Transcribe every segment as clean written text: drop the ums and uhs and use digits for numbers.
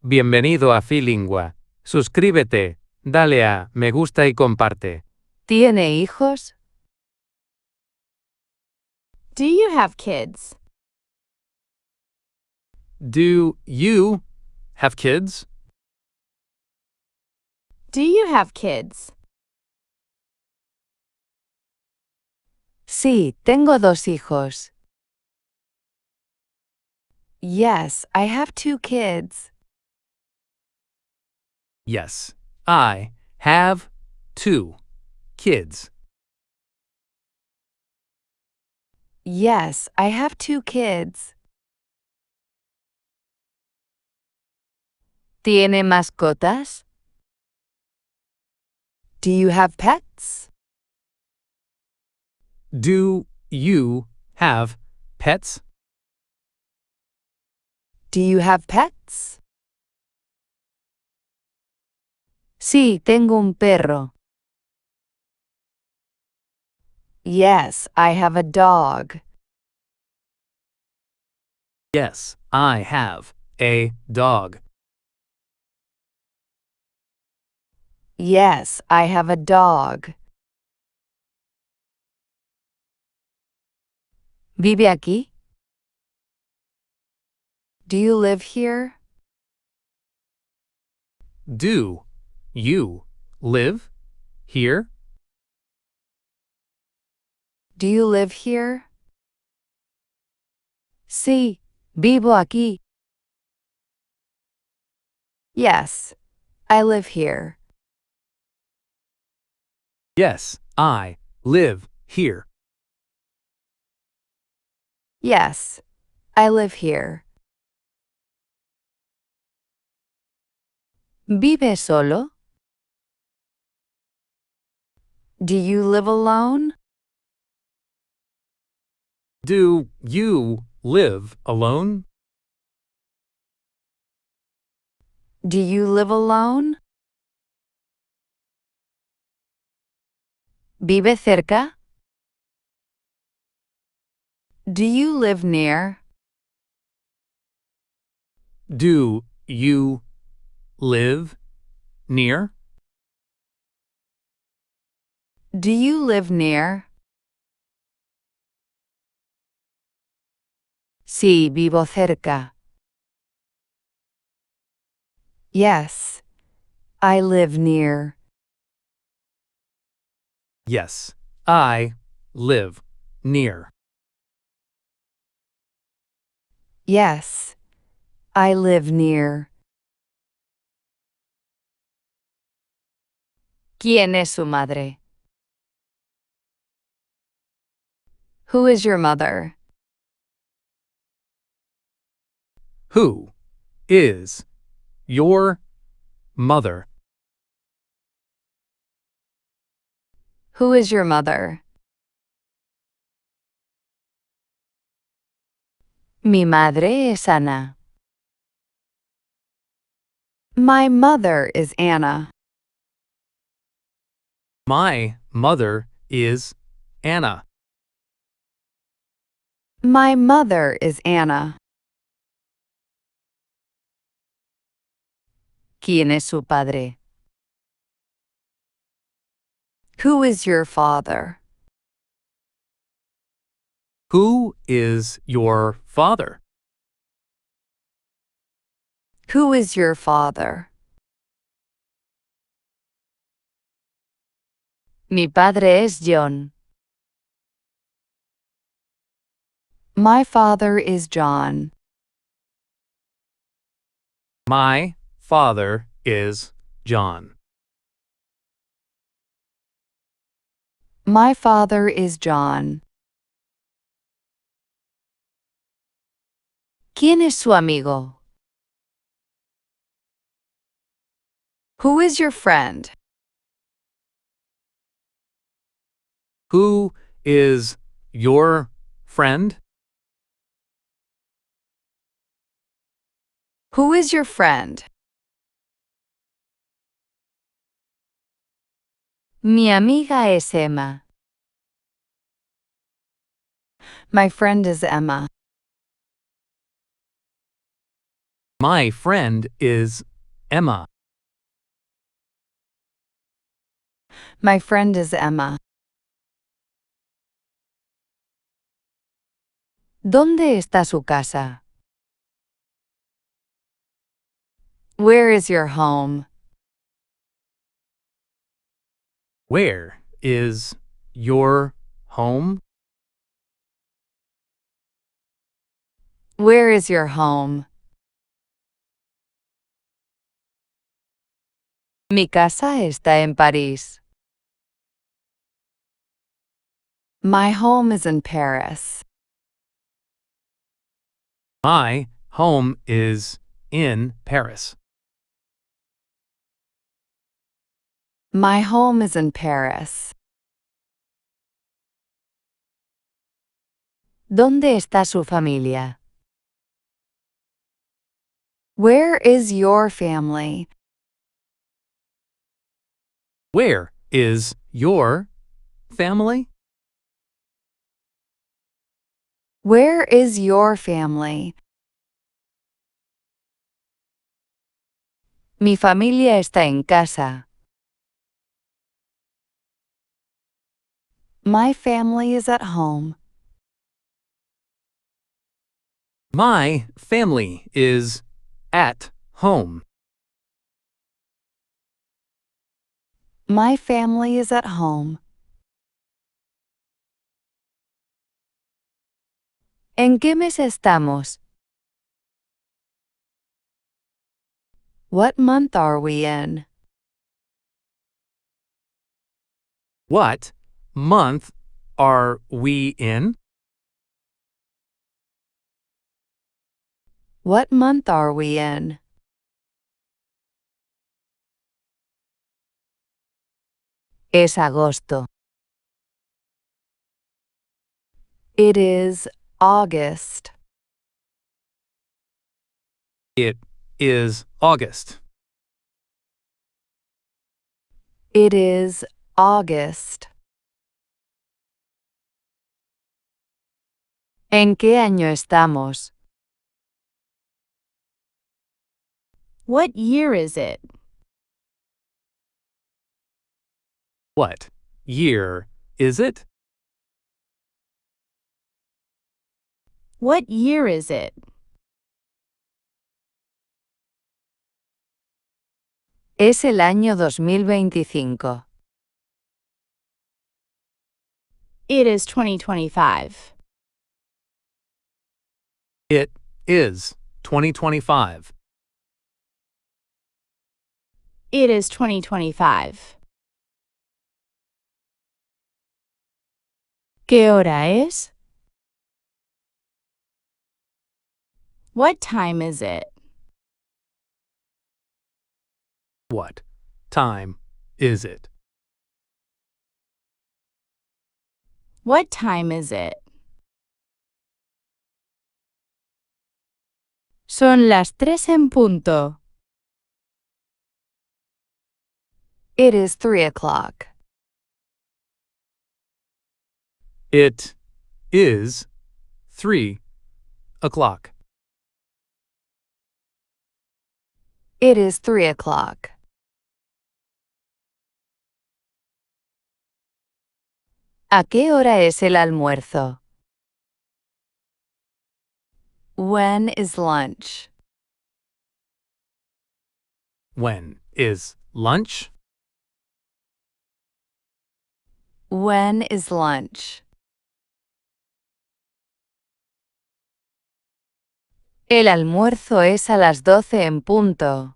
Bienvenido a Filingua. Suscríbete, dale a me gusta y comparte. ¿Tiene hijos? Do you have kids? Do you have kids? Do you have kids? Sí, tengo 2 hijos. Yes, I have 2 kids. Yes, I have 2 kids. Yes, I have 2 kids. ¿Tiene mascotas? Do you have pets? Do you have pets? Do you have pets? Sí, tengo un perro. Yes, I have a dog. Yes, I have a dog. Yes, I have a dog. ¿Vive aquí? Do you live here? Do you live here? Do you live here? Sí, vivo aquí. Yes, I live here. Yes, I live here. Yes, I live here. ¿Vive solo? Do you live alone? Do you live alone? Do you live alone? ¿Vive cerca? Do you live near? Do you live near? Do you live near? Sí, vivo cerca. Yes, I live near. Yes, I live near. Yes, I live near. ¿Quién es su madre? Who is your mother? Who is your mother? Who is your mother? Mi madre es Ana. My mother is Anna. My mother is Anna. My mother is Anna. ¿Quién es su padre? Who is your father? Who is your father? Who is your father? Mi padre es John. My father is John. My father is John. My father is John. ¿Quién es su amigo? Who is your friend? Who is your friend? Who is your friend? Mi amiga es Emma. My friend is Emma. My friend is Emma. My friend is Emma. ¿Dónde está su casa? Where is your home? Where is your home? Where is your home? Mi casa está en París. My home is in Paris. My home is in Paris. My home is in Paris. ¿Dónde está su familia? Where is your family? Where is your family? Where is your family? Mi familia está en casa. My family is at home. My family is at home. My family is at home. ¿En qué mes estamos? What month are we in? What month are we in? What month are we in? Es agosto. It is August. It is August. It is August. ¿En qué año estamos? What year is it? What year is it? What year is it? Es el año 2025. It is 2025. It is 2025. It is 2025. ¿Qué hora es? What time is it? What time is it? What time is it? Son las 3 en punto. It is 3 o'clock. It is 3 o'clock. It is 3 o'clock. ¿A qué hora es el almuerzo? When is lunch? When is lunch? When is lunch? El almuerzo es a las 12 en punto.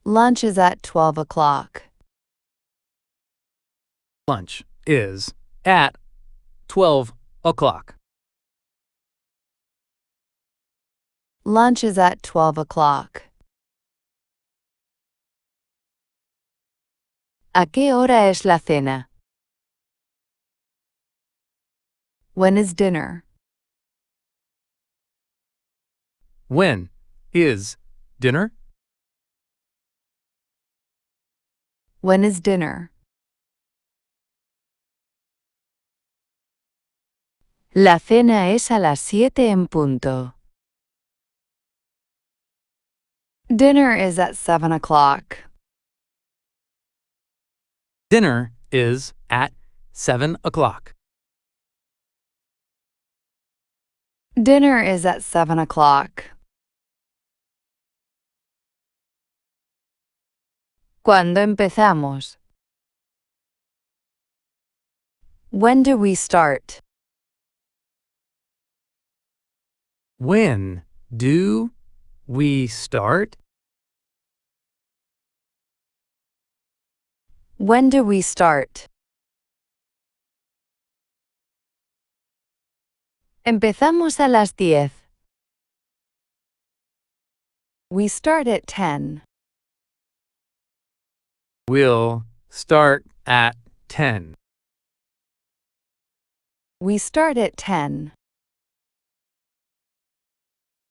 Lunch is at 12 o'clock. Lunch is at 12 o'clock. Lunch is at 12 o'clock. ¿A qué hora es la cena? When is dinner? When is dinner? When is dinner? La cena es a las 7 en punto. Dinner is at 7 o'clock. Dinner is at 7 o'clock. Dinner is at 7 o'clock. ¿Cuándo empezamos? When do we start? When do we start? When do we start? Empezamos a las 10. We start at 10. We'll start at 10. We start at 10.